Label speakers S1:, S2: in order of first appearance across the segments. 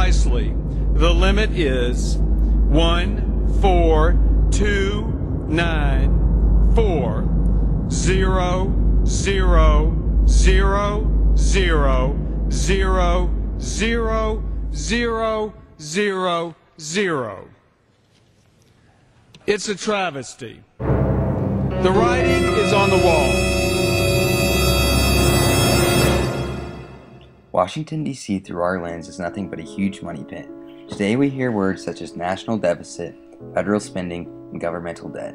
S1: precisely. The limit is 1,429,4,0,0,0,0,0,0,0. It's a travesty. The writing is on the wall.
S2: Washington, D.C. through our lens is nothing but a huge money pit. Today we hear words such as national deficit, federal spending, and governmental debt.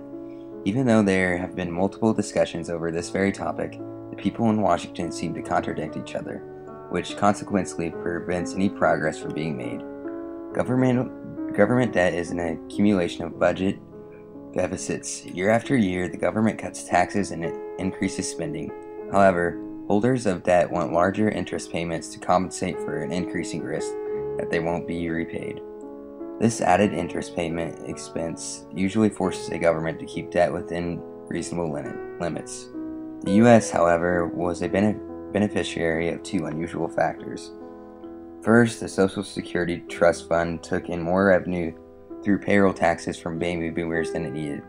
S2: Even though there have been multiple discussions over this very topic, the people in Washington seem to contradict each other, which consequently prevents any progress from being made. Government debt is an accumulation of budget deficits. Year after year, the government cuts taxes and increases spending. However, holders of debt want larger interest payments to compensate for an increasing risk that they won't be repaid. This added interest payment expense usually forces a government to keep debt within reasonable limits. The U.S., however, was a beneficiary of two unusual factors. First, the Social Security Trust Fund took in more revenue through payroll taxes from baby boomers than it needed.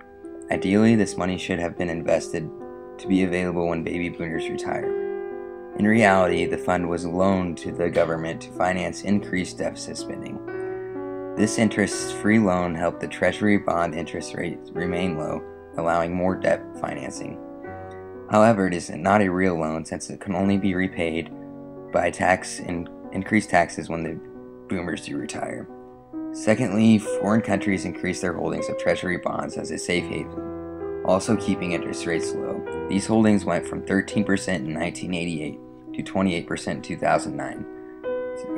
S2: Ideally, this money should have been invested to be available when baby boomers retire. In reality, the fund was loaned to the government to finance increased deficit spending. This interest-free loan helped the Treasury bond interest rate remain low, allowing more debt financing. However, it is not a real loan since it can only be repaid by increased taxes when the boomers do retire. Secondly, foreign countries increase their holdings of Treasury bonds as a safe haven, also keeping interest rates low. These holdings went from 13% in 1988 to 28% in 2009.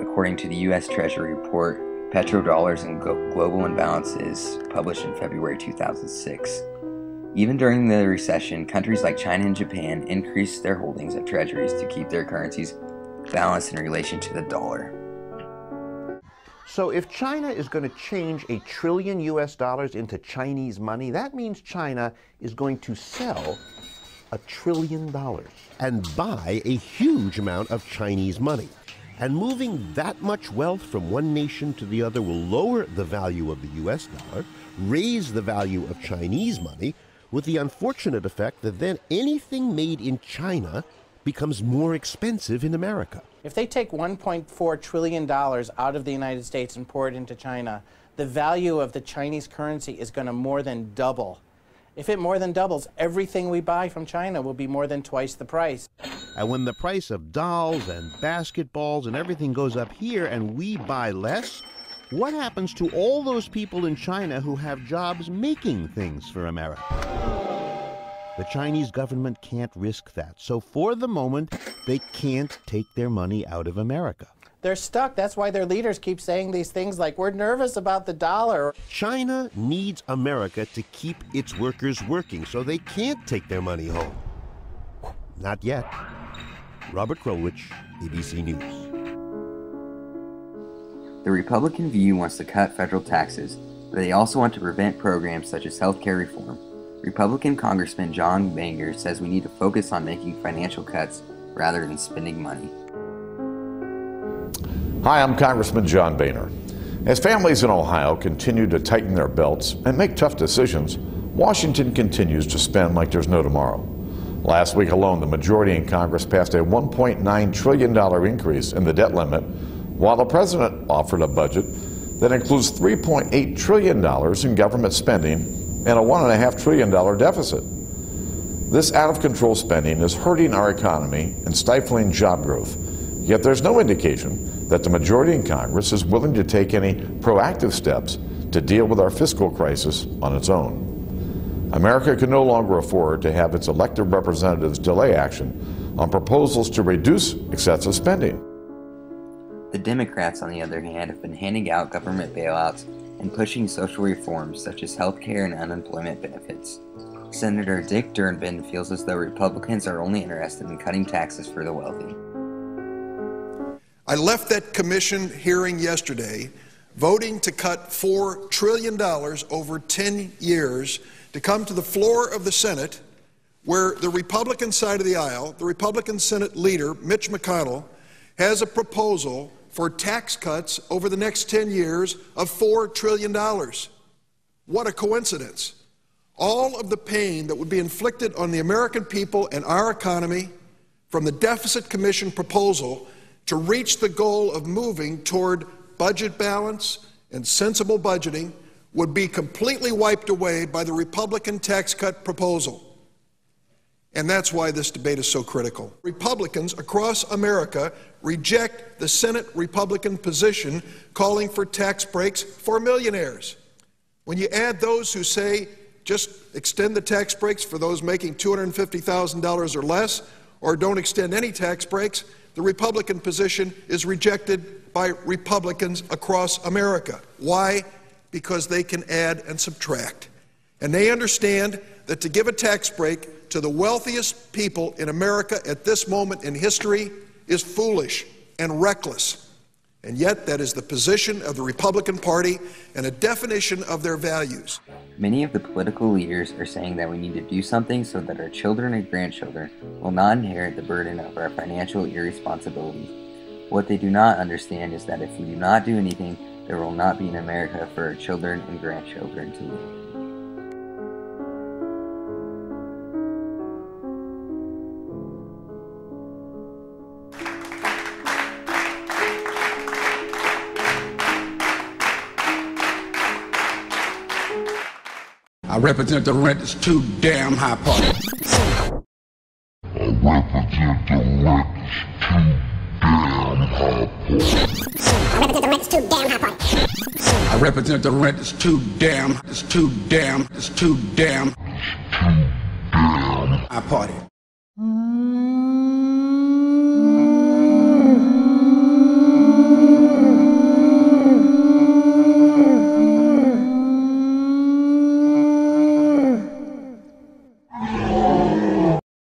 S2: According to the U.S. Treasury report, Petrodollars and Global Imbalances, published in February 2006. Even during the recession, countries like China and Japan increased their holdings of treasuries to keep their currencies balanced in relation to the dollar.
S3: So if China is going to change $1 trillion into Chinese money, that means China is going to sell $1 trillion
S4: and buy a huge amount of Chinese money. And moving that much wealth from one nation to the other will lower the value of the US dollar, raise the value of Chinese money, with the unfortunate effect that then anything made in China becomes more expensive in America.
S5: If they take $1.4 trillion out of the United States and pour it into China, the value of the Chinese currency is going to more than double. If it more than doubles, everything we buy from China will be more than twice the price.
S4: And when the price of dolls and basketballs and everything goes up here and we buy less, what happens to all those people in China who have jobs making things for America? The Chinese government can't risk that. So for the moment, they can't take their money out of America.
S5: They're stuck. That's why their leaders keep saying these things like, we're nervous about the dollar.
S4: China needs America to keep its workers working, so they can't take their money home. Not yet. Robert Krulwich, ABC News.
S2: The Republican view wants to cut federal taxes, but they also want to prevent programs such as health care reform. Republican Congressman John Boehner says we need to focus on making financial cuts rather than spending money.
S6: Hi, I'm Congressman John Boehner. As families in Ohio continue to tighten their belts and make tough decisions, Washington continues to spend like there's no tomorrow. Last week alone, the majority in Congress passed a $1.9 trillion increase in the debt limit, while the president offered a budget that includes $3.8 trillion in government spending and a $1.5 trillion deficit. This out-of-control spending is hurting our economy and stifling job growth, yet there's no indication that the majority in Congress is willing to take any proactive steps to deal with our fiscal crisis on its own. America can no longer afford to have its elected representatives delay action on proposals to reduce excessive spending.
S2: The Democrats, on the other hand, have been handing out government bailouts and pushing social reforms such as health care and unemployment benefits. Senator Dick Durbin feels as though Republicans are only interested in cutting taxes for the wealthy.
S7: I left that commission hearing yesterday voting to cut $4 trillion over 10 years to come to the floor of the Senate, where the Republican side of the aisle, the Republican Senate leader, Mitch McConnell, has a proposal for tax cuts over the next 10 years of $4 trillion. What a coincidence. All of the pain that would be inflicted on the American people and our economy from the Deficit Commission proposal to reach the goal of moving toward budget balance and sensible budgeting would be completely wiped away by the Republican tax cut proposal. And that's why this debate is so critical. Republicans across America reject the Senate Republican position calling for tax breaks for millionaires. When you add those who say just extend the tax breaks for those making $250,000 or less, or don't extend any tax breaks, the Republican position is rejected by Republicans across America. Why? Because they can add and subtract. And they understand that to give a tax break to the wealthiest people in America at this moment in history is foolish and reckless. And yet that is the position of the Republican Party and a definition of their values.
S2: Many of the political leaders are saying that we need to do something so that our children and grandchildren will not inherit the burden of our financial irresponsibilities. What they do not understand is that if we do not do anything, there will not be an America for our children and grandchildren to live.
S8: I represent the rent is too damn high party. I represent the rent is too damn high party. I represent the rent is too damn high party.